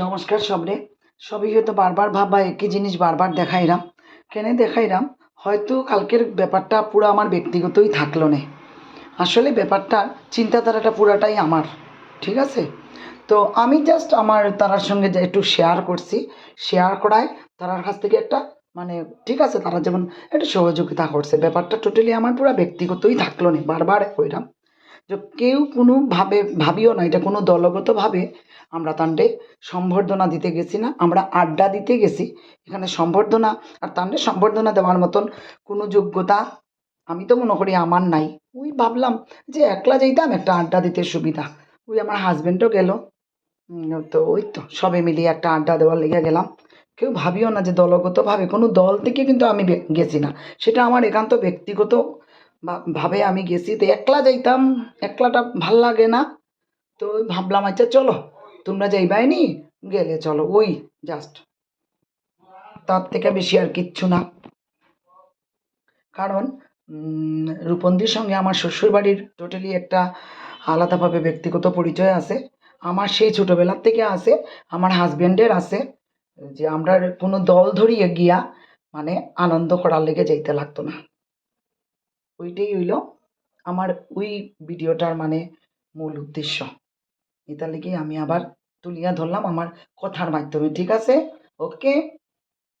নমস্কার সবরে। সবই হয়তো বারবার ভাববা একই জিনিস বারবার দেখাইরাম। কেনে দেখাইরাম? হয়তো কালকের ব্যাপারটা পুরো আমার ব্যক্তিগতই থাকলো না। আসলে ব্যাপারটার চিন্তাধারাটা পুরাটাই আমার। ঠিক আছে? তো আমি জাস্ট আমার তারার সঙ্গে যে একটু শেয়ার করছি। শেয়ার করায় তারার কাছ থেকে একটা মানে ঠিক আছে, তারা যেমন একটু সহযোগিতা করছে। ব্যাপারটা টোটালি আমার পুরা ব্যক্তিগতই থাকলো না। বারবার কইরাম যে কেউ কোনোভাবে ভাবিও না এটা কোনো দলগতভাবে আমরা তান্ডে সম্বর্ধনা দিতে গেছি না, আমরা আড্ডা দিতে গেছি। এখানে সম্বর্ধনা আর তান্ডে সম্বর্ধনা দেওয়ার মতন কোনো যোগ্যতা আমি তো মনে করি আমার নাই। ওই ভাবলাম যে একলা যাইতাম, একটা আড্ডা দিতে সুবিধা। ওই আমার হাজব্যান্ডও গেল। তো ওই তো সবে মিলিয়ে একটা আড্ডা দেওয়ার লেগে গেলাম। কেউ ভাবিও না যে দলগতভাবে কোনো দল থেকে কিন্তু আমি গেছি না। সেটা আমার একান্ত ব্যক্তিগত ভাবে আমি গেছি। তো একলা যাইতাম, একলাটা ভাল লাগে না। তো ওই ভাবলাম আচ্ছা চলো, তোমরা যাইবাই নি, গেলে চলো। ওই জাস্ট তার থেকে বেশি আর কিচ্ছু না। কারণ রূপন্দির সঙ্গে আমার শ্বশুরবাড়ির টোটালি একটা আলাদাভাবে ব্যক্তিগত পরিচয় আছে। আমার সেই ছোটোবেলার থেকে আছে, আমার হাজব্যান্ডের আছে। যে আমরা কোনো দল ধরিয়ে গিয়া মানে আনন্দ করার লেগে যাইতে লাগতো না। ওইটাই হইল আমার ওই ভিডিওটার মানে মূল উদ্দেশ্য। এটা লেগেই আমি আবার তুলিয়া ধরলাম আমার কথার মাধ্যমে। ঠিক আছে? ওকে।